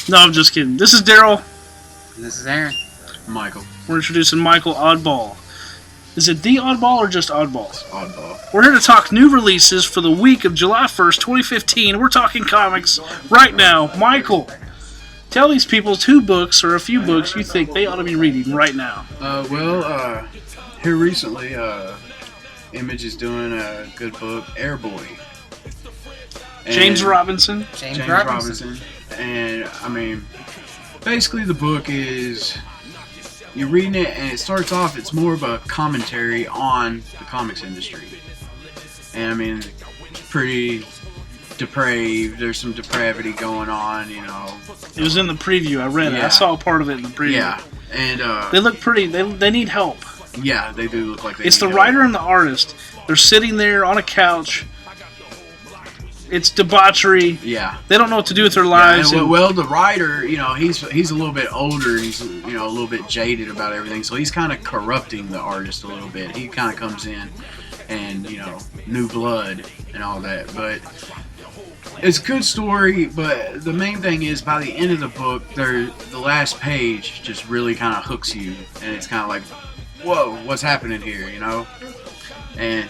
No, I'm just kidding. This is Daryl. And this is Aaron. Michael. We're introducing Michael Oddball. Is it the Oddball or just Oddball? Oddball. We're here to talk new releases for the week of July 1st, 2015. We're talking comics right now. Michael, tell these people 2 books or a few books you think they ought to be reading right now. Here recently, Image is doing a good book, Airboy. James Robinson. James Robinson. And, I mean, basically the book is, you're reading it and it starts off, it's more of a commentary on the comics industry. And, I mean, it's pretty depraved. There's some depravity going on, you know. It was in the preview. I read it. I saw a part of it in the preview. Yeah. And, they look pretty. They need help. Yeah, they do look like they It's the need writer help. and the artist. They're sitting there on a couch. It's debauchery. Yeah. They don't know what to do with their lives. Yeah, well, the writer, you know, he's a little bit older. He's, you know, a little bit jaded about everything. So he's kind of corrupting the artist a little bit. He kind of comes in and, you know, new blood and all that. But it's a good story. But the main thing is, by the end of the book, the last page just really kind of hooks you, and it's kind of like, whoa, what's happening here, you know? And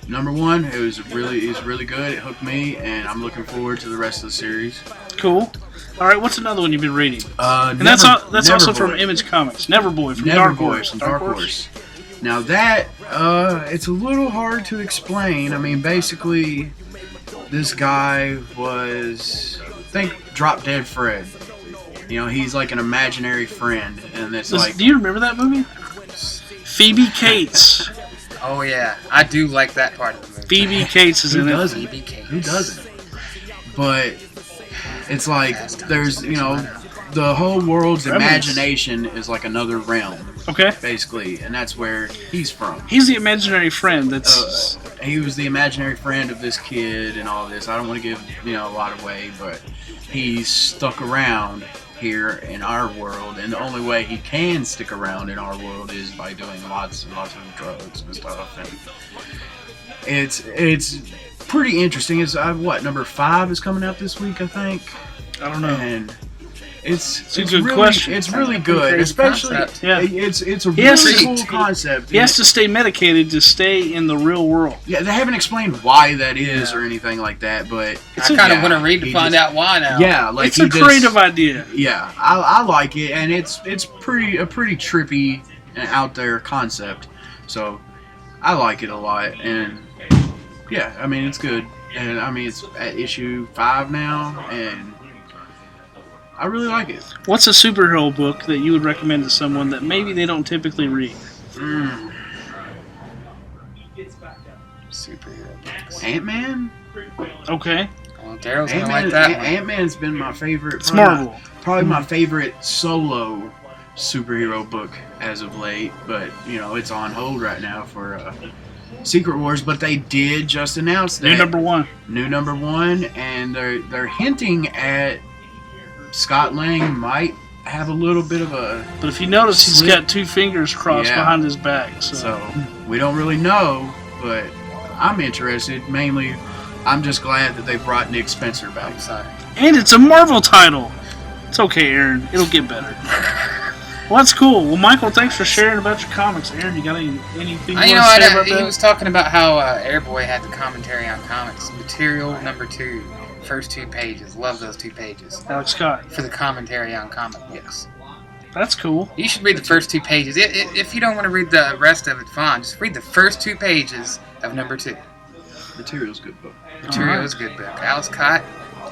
number 1, it was really good. It hooked me, and I'm looking forward to the rest of the series. Cool. All right, what's another one you've been reading? And that's also from Image Comics. Neverboy from Dark Horse. Dark Horse. Now that it's a little hard to explain. I mean, basically, this guy was, Drop Dead Fred. You know, he's like an imaginary friend, and it's like. Do you remember that movie? Phoebe Cates. Oh yeah, I do like that part of the movie. Phoebe Cates is in it. Phoebe Cates. Who doesn't? But it's like there's, you know, the whole world's imagination is like another realm. Okay. Basically, and that's where he's from. He's the imaginary friend. That's. He was the imaginary friend of this kid and all this. I don't want to give, you know, a lot away, but he's stuck around here in our world, and the only way he can stick around in our world is by doing lots and lots of drugs and stuff. And it's pretty interesting. It's number 5 is coming out this week, I think. I don't know. And it's a good really, question. It's really good, especially it's a really cool concept. He has to stay medicated to stay in the real world. Yeah, they haven't explained why that is or anything like that, but I kind of want to read to find out why now. Yeah, like it's a creative idea. Yeah, I like it, and it's a pretty trippy and out there concept. So I like it a lot, and yeah, I mean it's good, and I mean it's at issue 5 now, and I really like it. What's a superhero book that you would recommend to someone that maybe they don't typically read? Superhero books. Ant-Man? Okay. Well, Daryl's gonna like that one. Ant-Man's been my favorite. It's Marvel. Probably my favorite solo superhero book as of late, but, you know, it's on hold right now for Secret Wars, but they did just announce that. New number one, and they're hinting at Scott Lang might have a little bit of a... But if you notice, he's got 2 fingers crossed behind his back. So we don't really know, but I'm interested. Mainly, I'm just glad that they brought Nick Spencer back. I'm sorry. And it's a Marvel title. It's okay, Aaron. It'll get better. Well, that's cool. Well, Michael, thanks for sharing about your comics. Aaron, you got anything you want to say about that? He was talking about how Airboy had the commentary on comics. Material number 2. First 2 pages. Love those 2 pages. Alex Scott. For the commentary on comic books. That's cool. You should read the first 2 pages. If you don't want to read the rest of it, fine. Just read the first 2 pages of number 2. Material's a good book. Material is a good book. Alex Scott,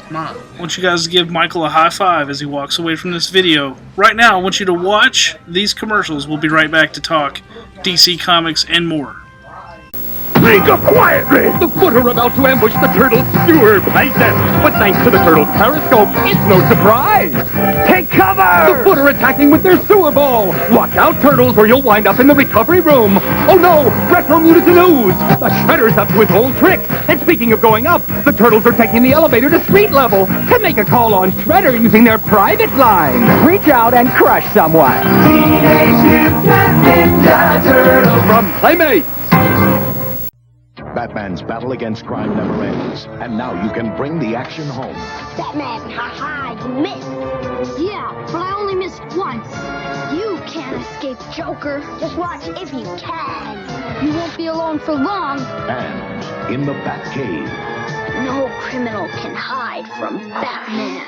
come on. I want you guys to give Michael a high five as he walks away from this video. Right now, I want you to watch these commercials. We'll be right back to talk DC Comics and more. Think of quietly! The foot are about to ambush the turtle's sewer playtest. But thanks to the turtle's periscope, it's no surprise. Take cover! The foot are attacking with their sewer ball. Watch out, turtles, or you'll wind up in the recovery room. Oh no! Retro Mutagen Ooze! The Shredder's up to his old trick. And speaking of going up, the turtles are taking the elevator to street level to make a call on Shredder using their private line. Reach out and crush someone. Teenage Mutant Ninja Turtles from Playmates. Batman's battle against crime never ends. And now you can bring the action home. Batman, haha, you missed. Yeah, but I only missed once. You can't escape Joker. Just watch if you can. You won't be alone for long. And in the Batcave. No criminal can hide from Batman.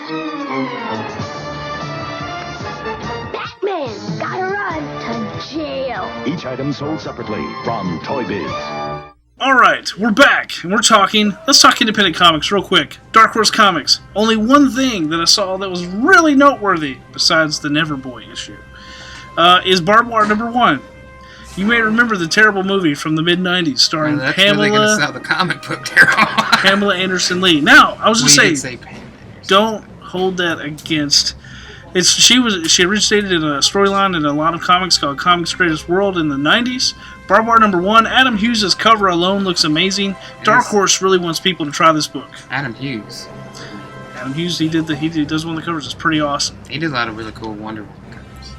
Batman, gotta run to jail. Each item sold separately from Toy Biz. Alright, we're back, and let's talk independent comics real quick. Dark Horse Comics. Only one thing that I saw that was really noteworthy, besides the Neverboy issue, is Barbed Wire #1. You may remember the terrible movie from the mid-90s starring That's really going to sell the comic book, Daryl. Pamela Anderson Lee. Now, I was just We did saying, say Pam. don't hold that against... She originated in a storyline in a lot of comics called Comics Greatest World in the 90s. Barbed Wire #1. Adam Hughes' cover alone looks amazing. Dark Horse really wants people to try this book. Adam Hughes. Adam Hughes, he does one of the covers. It's pretty awesome. He did a lot of really cool Wonder Woman covers.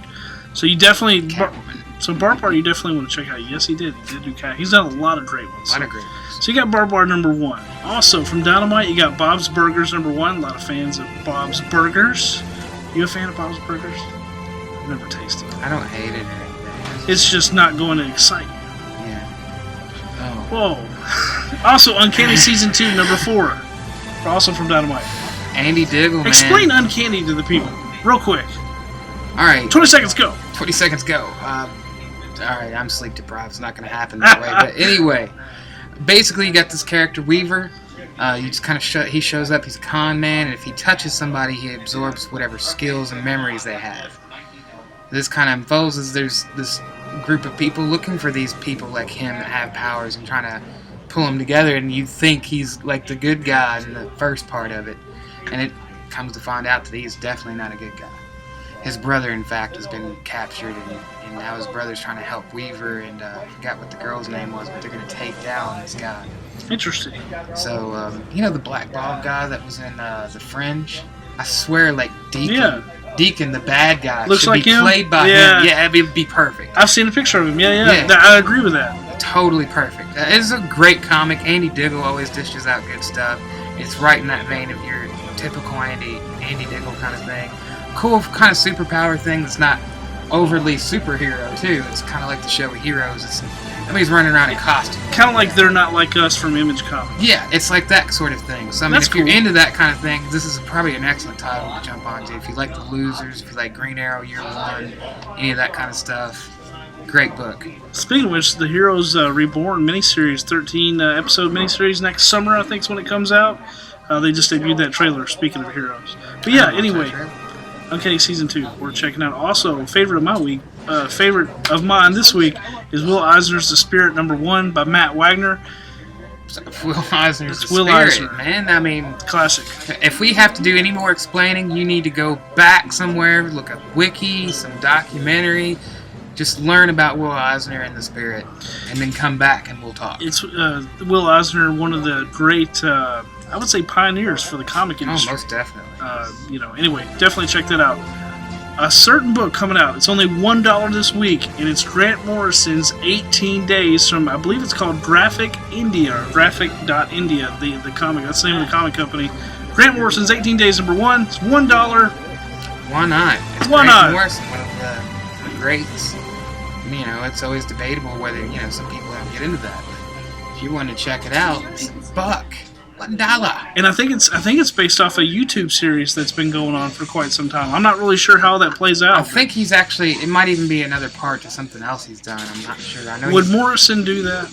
So you definitely... Catwoman. So Barbed Wire, you definitely want to check out. Yes, he did. He did do Cat. He's done a lot of great ones. A lot of great ones. So you got Barbed Wire #1. Also, from Dynamite, you got Bob's Burgers #1. A lot of fans of Bob's Burgers. You a fan of Bob's Burgers? I've never tasted it. I don't hate it or anything. It's just not going to excite you. Yeah. Oh. Whoa. Also, Uncanny Season 2, #4. Also from Dynamite. Andy Diggle, man. Explain Uncanny to the people, real quick. All right. 20 seconds, go. 20 seconds, go. All right, I'm sleep deprived. It's not going to happen that way. But anyway, basically, you got this character, Weaver. You just kind of he shows up. He's a con man, and if he touches somebody, he absorbs whatever skills and memories they have. This kind of unfolds as there's this group of people looking for these people like him that have powers and trying to pull them together. And you think he's like the good guy in the first part of it, and it comes to find out that he's definitely not a good guy. His brother, in fact, has been captured, and now his brother's trying to help Weaver, and I forgot what the girl's name was, but they're going to take down this guy. Interesting. So, you know the black bald guy that was in The Fringe? I swear, like, Deacon, Yeah. Deacon, the bad guy, Looks should like be him? played by Yeah. him. Yeah, it'd be perfect. I've seen a picture of him. Yeah. Yeah. I agree with that. Totally perfect. It's a great comic. Andy Diggle always dishes out good stuff. It's right in that vein of your typical Andy Diggle kind of thing. Cool kind of superpower thing that's not overly superhero, too. It's kind of like the show of Heroes. Everybody's running around in costume. Kind of like They're Not Like Us from Image Comics. Yeah, it's like that sort of thing. So, I mean, That's if you're cool. into that kind of thing, this is probably an excellent title to jump onto. If you like The Losers, if you like Green Arrow Year One, any of that kind of stuff, great book. Speaking of which, the Heroes Reborn miniseries, 13-episode miniseries next summer, I think is when it comes out. They just debuted that trailer, speaking of Heroes. But yeah, anyway, Uncanny Season 2, we're checking out. Also, favorite of mine this week is Will Eisner's The Spirit #1 by Matt Wagner. Will Eisner's It's The Will Spirit, Eisner. man. I mean, Classic. if we have to do any more explaining, you need to go back somewhere, look up wiki, some documentary, just learn about Will Eisner and The Spirit, and then come back and we'll talk. It's Will Eisner, one of the great, I would say, pioneers for the comic Oh, industry. most definitely. Anyway, definitely check that out. A certain book coming out. It's only $1 this week, and it's Grant Morrison's 18 Days from, I believe it's called Graphic India, or Graphic.India, the comic. That's the name of the comic company. Grant Morrison's 18 Days #1. It's $1. Why not? It's Why Grant not? Morrison, one of the greats. It's always debatable whether, some people don't get into that. But if you want to check it out, it's $1. $1. And I think it's based off a YouTube series that's been going on for quite some time. I'm not really sure how that plays out. I think he's actually, it might even be another part to something else he's done. I'm not sure. I know Would he's, Morrison do that?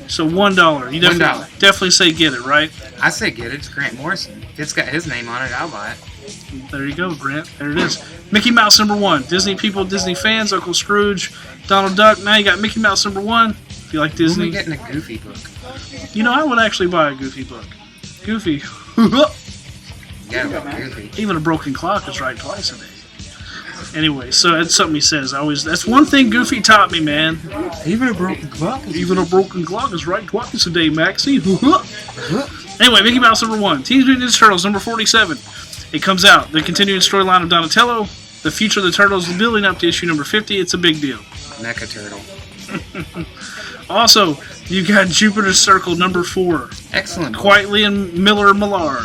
So $1. You definitely say get it, right? I say get it. It's Grant Morrison. If it's got his name on it, I'll buy it. There you go, Grant. There it is. Mickey Mouse #1. Disney people, Disney fans, Uncle Scrooge, Donald Duck. Now you got Mickey Mouse #1. If you like When Disney. we getting a Goofy book? I would actually buy a Goofy book. Goofy. Yeah, Goofy. Even a broken clock is right twice a day. Anyway, so that's something he says. That's one thing Goofy taught me, man. Even a broken clock? Even a broken clock is right twice a day, Maxie. Anyway, Mickey Mouse #1. Teenage Mutant Ninja Turtles #47. It comes out. The continuing storyline of Donatello. The future of the Turtles is building up to issue #50. It's a big deal. Mecha Turtle. Also, you got Jupiter's Circle number 4. Excellent. Quietly and Miller Millar.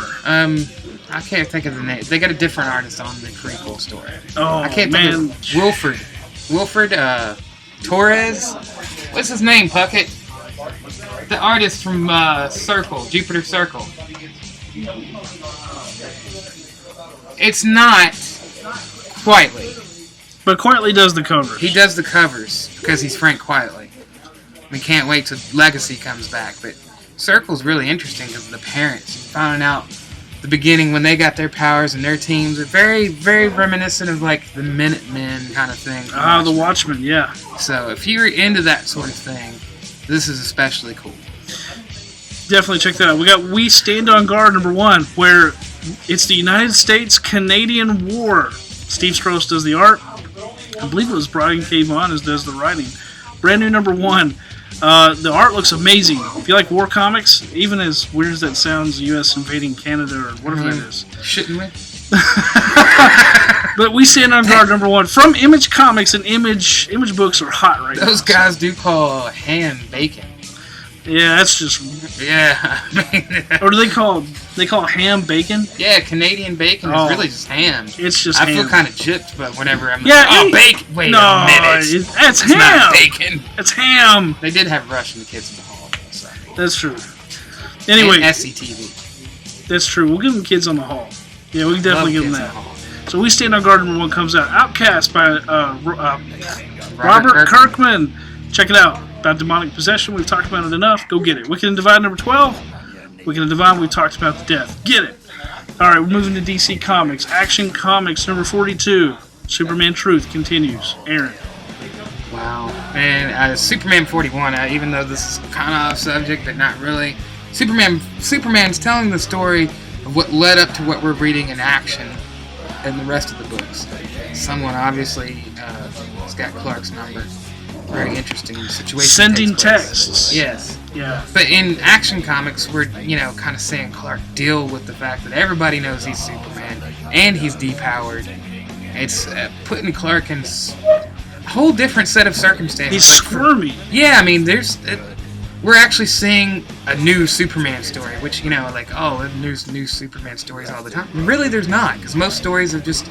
I can't think of the name. They got a different artist on the prequel story. Oh, I can't man. think of Wilfred Torres. What's his name, Puckett? The artist from Jupiter Circle. It's not Quietly. But Quietly does the covers. He does the covers because he's Frank Quietly. We can't wait till Legacy comes back. But Circle's really interesting because of the parents. Finding out the beginning when they got their powers and their teams are very, very reminiscent of like the Minutemen kind of thing. The Watchmen, yeah. So if you're into that sort of thing, this is especially cool. Definitely check that out. We got We Stand on Guard number 1, where it's the United States-Canadian War. Steve Stross does the art. I believe it was Brian K. Vaughan who does the writing. Brand new number 1. The art looks amazing. If you like war comics, even as weird as that sounds, the U.S. invading Canada or whatever that is. Shouldn't we? But We Stand on Guard number 1 from Image Comics, and Image Books are hot right now. Those guys do call ham bacon. Yeah, that's just. Yeah, I mean, Or do they call ham bacon? yeah, Canadian bacon is really just ham. It's just I ham. feel kind of gypped, but whenever I'm Yeah, like, bacon. Wait no, a minute. that's It's ham. not bacon. It's ham. They did have Russian kids in the hall. So. That's true. Anyway, And SCTV. that's true. We'll give them Kids on the Hall. Yeah, we can definitely give them Love that. Kids in the Hall. So We Stand on Guard number 1 comes out. Outcast by Robert Kirkman. Check it out. About demonic possession. We've talked about it enough. Go get it. Wicked and Divine number 12. Wicked and Divine, we talked about the death. Get it. Alright, we're moving to DC Comics. Action Comics number 42. Superman Truth continues. Aaron. Wow. Man, Superman 41, even though this is kind of off subject, but not really. Superman's telling the story of what led up to what we're reading in Action and the rest of the books. Someone obviously has got Clark's number. Very interesting situation. Sending takes place. texts. Yes. Yeah. But in Action Comics, we're, kind of saying Clark deal with the fact that everybody knows he's Superman and he's depowered. It's putting Clark in a whole different set of circumstances. He's squirmy. Yeah, I mean, we're actually seeing a new Superman story, which, there's new Superman stories all the time. Really, there's not, because most stories are just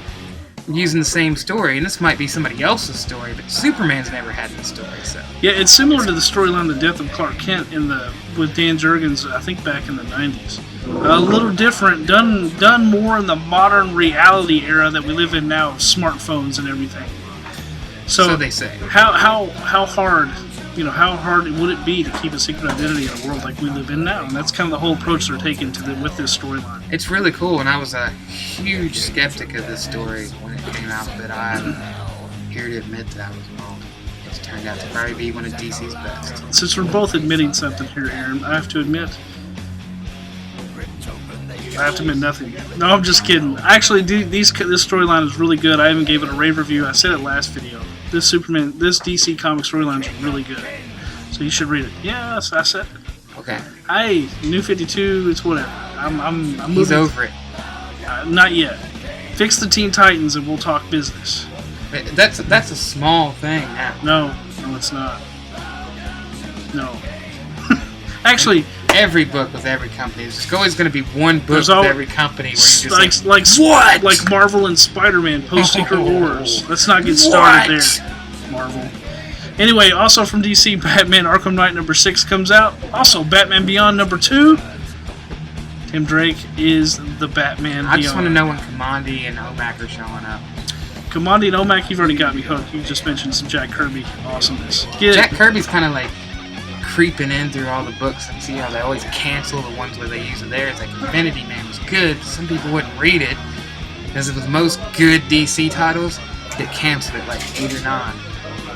using the same story, and this might be somebody else's story, but Superman's never had this story, so. Yeah, it's similar to the storyline The Death of Clark Kent with Dan Jurgens, I think back in the 90s. A little different, done more in the modern reality era that we live in now of smartphones and everything. So they say. How hard, how hard would it be to keep a secret identity in a world like we live in now? And that's kind of the whole approach they're taking with this storyline. It's really cool, and I was a huge skeptic of this story when it came out, but I'm here to admit that I was wrong. It's turned out to probably be one of DC's best. Since we're both admitting something here, Aaron, I have to admit nothing. No, I'm just kidding. Actually, this storyline is really good. I even gave it a rave review. I said it last video. This DC comic storyline is really good. So you should read it. Yes, I said it. Okay. Hey, New 52, it's whatever. I'm He's moving. over it. Not yet. Fix the Teen Titans and we'll talk business. That's a small thing now. No, it's not. No. Actually, every book with every company. There's always going to be one book with every company where you're just what? Like Marvel and Spider-Man post Secret Wars. Let's not get started there, Marvel. Anyway, also from DC, Batman Arkham Knight number 6 comes out. Also, Batman Beyond number 2. Tim Drake is the Batman Beyond. I just want to know when Kamandi and Omak are showing up. Kamandi and Omak, you've already got me hooked. You just mentioned some Jack Kirby awesomeness. Jack Kirby's kind of like creeping in through all the books, and see how they always cancel the ones where they use it there. It's like Infinity Man was good, some people wouldn't read it because it was most good DC titles that canceled it like 8 or 9.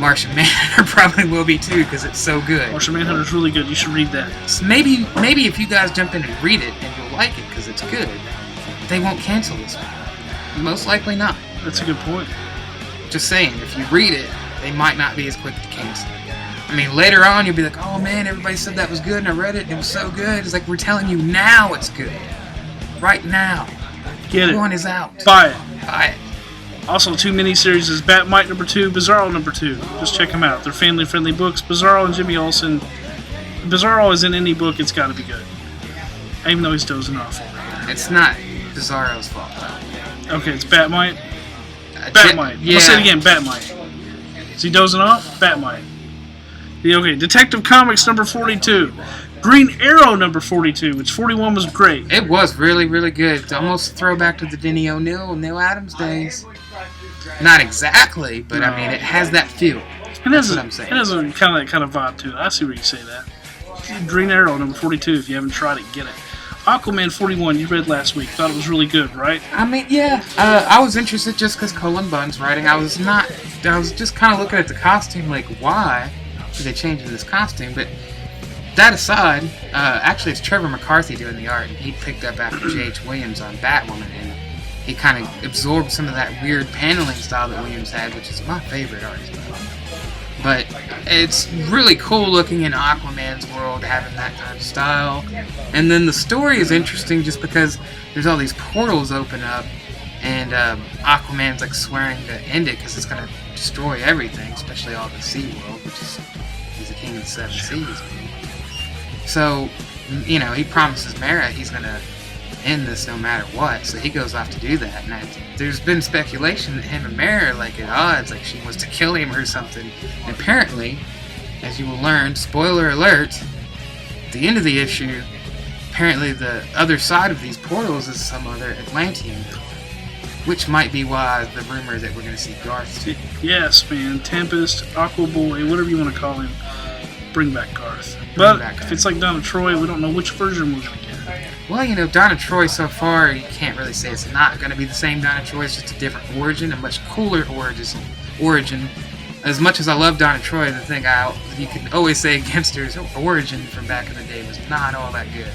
Martian Manhunter probably will be too because it's so good. Martian Manhunter's really good. You should read that. So maybe if you guys jump in and read it and you'll like it because it's good, they won't cancel this one. Most likely not. That's a good point. Just saying, if you read it, they might not be as quick to cancel. I mean, later on, you'll be like, oh man, everybody said that was good, and I read it, and it was so good. It's like, we're telling you now it's good. Right now. Get it. Everyone is out. Buy it. Buy it. Also, 2 miniseries is Batmite number 2, Bizarro number 2. Just check them out. They're family-friendly books. Bizarro and Jimmy Olsen. Bizarro is in any book, it's got to be good. Even though he's dozing off. It's not Bizarro's fault, though. Okay, it's Batmite. Batmite. Yeah. Let's say it again, Batmite. Is he dozing off? Batmite. Yeah, okay, Detective Comics number 42. Green Arrow number 42, which 41 was great. It was really, really good. It's almost a throwback to the Denny O'Neil, Neil Adams days. Not exactly, but I mean, it has that feel. That's what I'm saying. It has a kind of vibe to it. I see where you say that. Green Arrow number 42, if you haven't tried it, get it. Aquaman 41, you read last week. Thought it was really good, right? I mean, yeah. I was interested just because Cullen Bunn's writing. I was just kind of looking at the costume, like, why did they change this costume? But that aside, actually it's Trevor McCarthy doing the art, and he picked up after J.H. Williams on Batwoman, and he kind of absorbed some of that weird paneling style that Williams had, which is my favorite art style. But it's really cool looking in Aquaman's world, having that kind of style. And then the story is interesting just because there's all these portals open up, and Aquaman's like swearing to end it because it's going to destroy everything, especially all the sea world, which is he's the king of the seven seas. So, you know, he promises Mara he's going to end this no matter what, so he goes off to do that. And there's been speculation that him and Mara are like at odds, like she wants to kill him or something. And apparently, as you will learn, spoiler alert, at the end of the issue, apparently the other side of these portals is some other Atlantean, which might be why the rumor that we're going to see Garth too. Yes, man. Tempest, Aquaboy, whatever you want to call him. Bring back Garth. But if it's like Donna Troy, we don't know which version we're going to get. Well, you know, Donna Troy so far, you can't really say it's not going to be the same Donna Troy. It's just a different origin, a much cooler origin. As much as I love Donna Troy, the thing you can always say against her is her origin from back in the day was not all that good.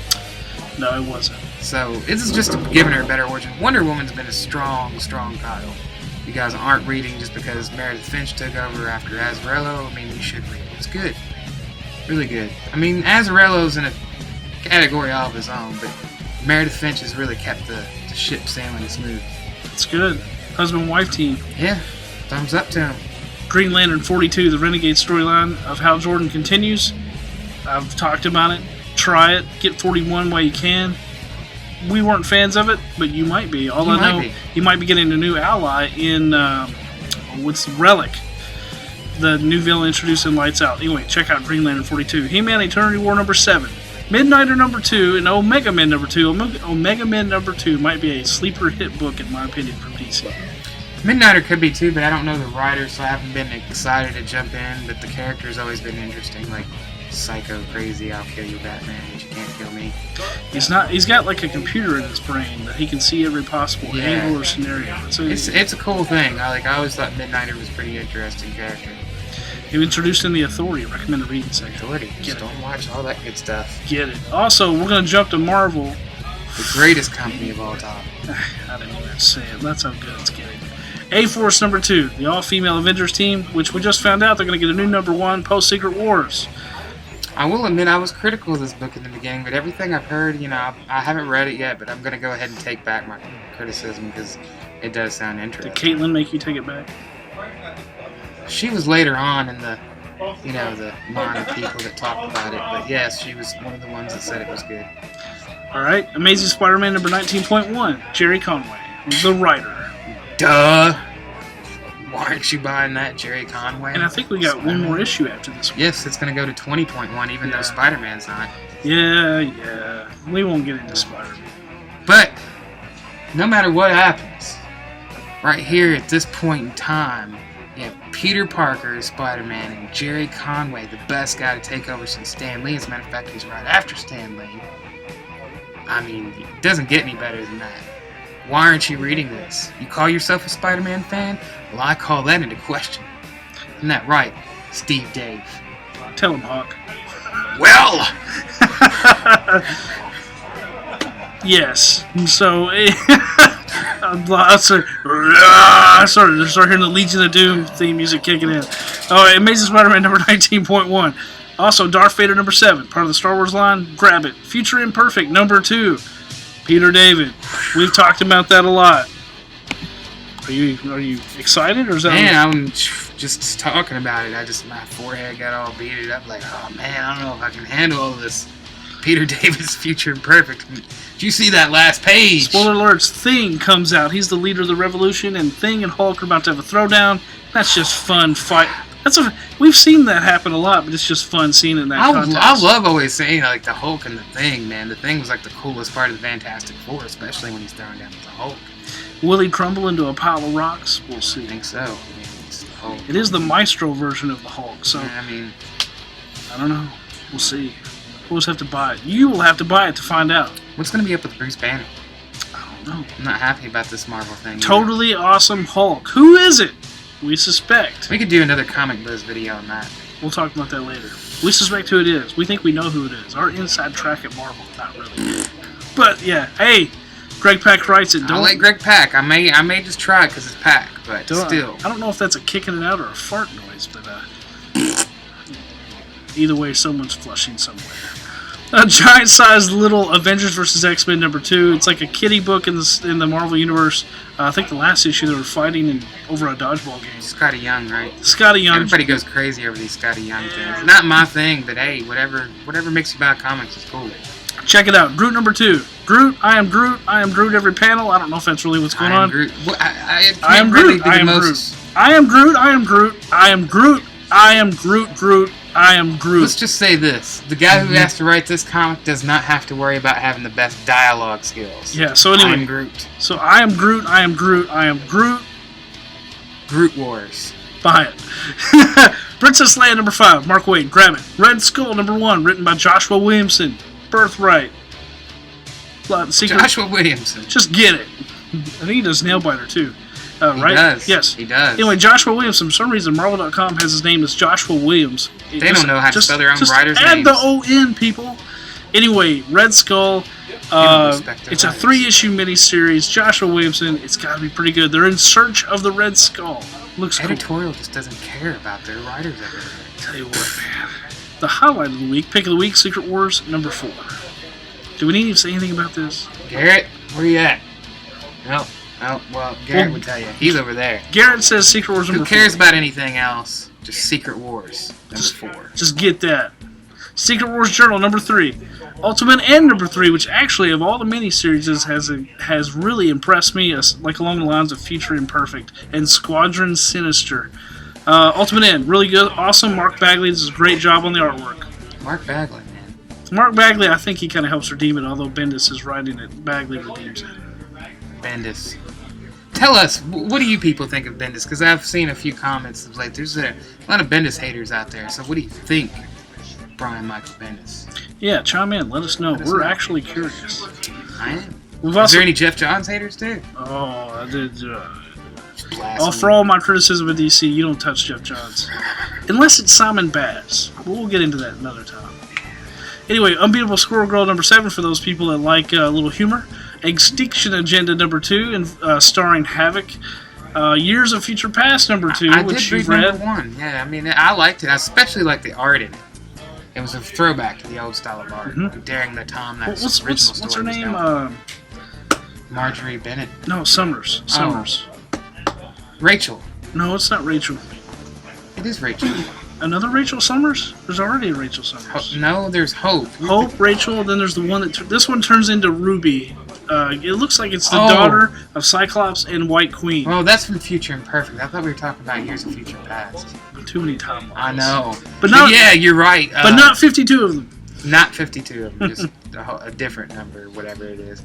No, it wasn't. So this is just giving her a better origin. Wonder Woman's been a strong, strong title. You guys aren't reading just because Meredith Finch took over after Azzarello. I mean, you should read it. It's good. Really good. I mean, Azzarello's in a category all of his own, but Meredith Finch has really kept the ship sailing smooth. It's good. Husband-wife team. Yeah. Thumbs up to him. Green Lantern 42, the Renegade storyline of Hal Jordan continues. I've talked about it. Try it. Get 41 while you can. We weren't fans of it, but you might be. All I know, you might be getting a new ally in, Relic. The new villain introduced in Lights Out. Anyway, check out Green Lantern 42. He-Man Eternity War number 7. Midnighter number 2 and Omega Men number 2. Omega Men number 2 might be a sleeper hit book, in my opinion, from DC. Midnighter could be too, but I don't know the writer, so I haven't been excited to jump in. But the character's always been interesting, like psycho, crazy, I'll kill you, Batman, but you can't kill me. He's got like a computer in his brain that he can see every possible angle or scenario. It's a cool thing. I always thought Midnighter was a pretty interesting character. He was introduced in the Authority. Recommended reading section. Authority. Stormwatch, all that good stuff. Get it. Also, we're going to jump to Marvel. The greatest company of all time. I didn't even say it. That's how good it's getting. A-Force number 2, the all-female Avengers team, which we just found out they're going to get a new number 1 post-Secret Wars. I will admit I was critical of this book in the beginning, but everything I've heard, you know, I haven't read it yet, but I'm going to go ahead and take back my criticism because it does sound interesting. Did Caitlin make you take it back? She was later on in the, you know, the line of people that talked about it, but yes, she was one of the ones that said it was good. Alright, Amazing Spider-Man number 19.1, Jerry Conway, the writer. Duh! Why aren't you buying that, Jerry Conway? And I think we got one more issue after this one. Yes, it's going to go to 20.1, even though Spider-Man's not. Yeah. We won't get into Spider-Man. But, no matter what happens, right here at this point in time, you have Peter Parker as Spider-Man and Jerry Conway, the best guy to take over since Stan Lee. As a matter of fact, he's right after Stan Lee. I mean, it doesn't get any better than that. Why aren't you reading this? You call yourself a Spider-Man fan? Well, I call that into question. Isn't that right, Steve Dave? Tell him, Hawk. Well! Yes. So, I started hearing the Legion of Doom theme music kicking in. Oh, Amazing Spider-Man number 19.1. Also, Darth Vader number 7, part of the Star Wars line. Grab it. Future Imperfect number 2. Peter David. We've talked about that a lot. Are you excited, or is that? Man, I'm just talking about it. My forehead got all beaded up. Like, oh man, I don't know if I can handle all this. Peter David's Future Imperfect. Did you see that last page? Spoiler alerts, Thing comes out. He's the leader of the revolution, and Thing and Hulk are about to have a throwdown. That's just fun fight. We've seen that happen a lot, but it's just fun seeing it in that context. I love always saying like the Hulk and the Thing, man. The Thing was like the coolest part of the Fantastic Four, especially when he's throwing down with the Hulk. Will he crumble into a pile of rocks? We'll see. I think so. I mean, it's the Hulk. It is the Maestro version of the Hulk, so I mean, I don't know. We'll see. We'll just have to buy it. You will have to buy it to find out. what's going to be up with Bruce Banner? I don't know. I'm not happy about this Marvel thing. Totally awesome Hulk. Who is it? We suspect. We could do another Comic Buzz video on that. We'll talk about that later. We suspect who it is. We think we know who it is. Our inside track at Marvel. Not really. But yeah, hey, Greg Pak writes it. I like Greg Pak. I may just try because it's Pak, but still. I don't know if that's a kicking it out or a fart noise, but either way, someone's flushing somewhere. A giant-sized little Avengers vs. X-Men #2. It's like a kiddie book in the Marvel universe. I think the last issue they were fighting over a dodgeball game. Scotty Young, right? Scotty Young. Everybody goes crazy over these Scotty Young things. Not my thing, but hey, whatever makes you buy comics is cool. Check it out. Groot #2. Groot, I am Groot. I am Groot every panel. I don't know if that's really what's going on. Groot. Well, I am Groot. I am Groot. I am Groot. I am Groot. I am Groot. I am Groot. Groot. I am Groot. Let's just say this. The guy who has to write this comic does not have to worry about having the best dialogue skills. Yeah, so anyway. I am Groot. So I am Groot. I am Groot. I am Groot. Groot Wars. Buy it. Princess Leia #5. Mark Waid. Grab it. Red Skull #1. Written by Joshua Williamson. Birthright. Joshua Williamson. Just get it. I think he does Nailbiter too. Right? He does. Yes. He does. Anyway, Joshua Williamson. For some reason, Marvel.com has his name as Joshua Williams. They don't know how to spell their own writers' add names. the O-N, people. Anyway, Red Skull. It's a 3-issue miniseries. Joshua Williamson. It's got to be pretty good. They're in search of the Red Skull. Looks cool. Editorial just doesn't care about their writers ever. Tell you what, man. The highlight of the week, pick of the week, Secret Wars #4. Do we need to say anything about this? Garrett, where you at? No. Oh, well, Garrett would tell you. He's over there. Garrett says Secret Wars #4. Who cares about anything else? Just Secret Wars #4. Just get that. Secret Wars Journal #3. Ultimate End #3, which actually, of all the miniseries, has really impressed me, like along the lines of Future Imperfect and Squadron Sinister. Ultimate End, really good, awesome. Mark Bagley does a great job on the artwork. Mark Bagley, man. Mark Bagley, I think he kind of helps redeem it, although Bendis is writing it. Bagley redeems it. Bendis. Tell us, what do you people think of Bendis? Because I've seen a few comments of like, there's a lot of Bendis haters out there. So what do you think, Brian Michael Bendis? Yeah, chime in. Let us know. We're actually curious. I am. We've Is also, there any Jeff Johns haters too? Oh, I did. Blasphemy. For all my criticism of DC, you don't touch Jeff Johns. Unless it's Simon Baz. We'll get into that another time. Anyway, Unbeatable Squirrel Girl #7 for those people that like a little humor. Extinction Agenda #2, and starring Havoc. Years of Future Past #2, which you've read. #1. Yeah, I mean, I liked it. I especially liked the art in it. It was a throwback to the old style of art, during the time that original story What's her was name? going. Marjorie Bennett. No, Summers. Rachel. No, it's not Rachel. It is Rachel. Another Rachel Summers? There's already a Rachel Summers. No, there's Hope. Hope, Rachel, then there's the one that... this one turns into Ruby. It looks like it's the daughter of Cyclops and White Queen. Oh, that's from Future Imperfect. I thought we were talking about Years of Future Past. Too many timelines. I know. But yeah, you're right. But not 52 of them. Not 52 of them, just a different number, whatever it is.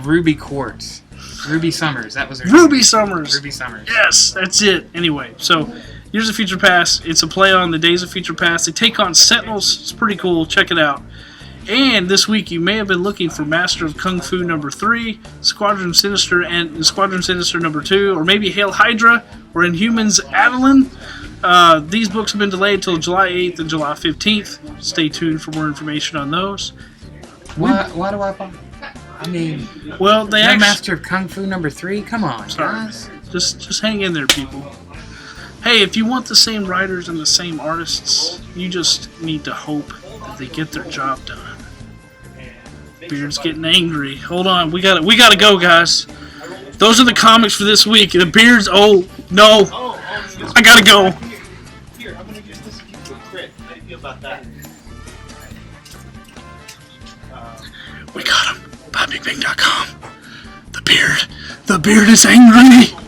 Ruby Quartz. Ruby Summers, that was her Ruby name. Summers. Ruby Summers. Yes, that's it. Anyway, so Years of Future Past. It's a play on the Days of Future Past. They take on Sentinels. It's pretty cool. Check it out. And this week you may have been looking for Master of Kung Fu #3, Squadron Sinister and Squadron Sinister #2, or maybe Hail Hydra or Inhumans Adeline. These books have been delayed till July 8th and July 15th. Stay tuned for more information on those. Why do I buy? I mean, well, they actually... Master of Kung Fu #3? Come on, guys. Just hang in there, people. Hey, if you want the same writers and the same artists, you just need to hope that they get their job done. Beard's getting angry. Hold on, we gotta go, guys. Those are the comics for this week. The beards. Oh no! I gotta go. Here, I'm gonna use this to give you a crit. How do you feel about that? We got him. BobBigBang.com. The beard is angry.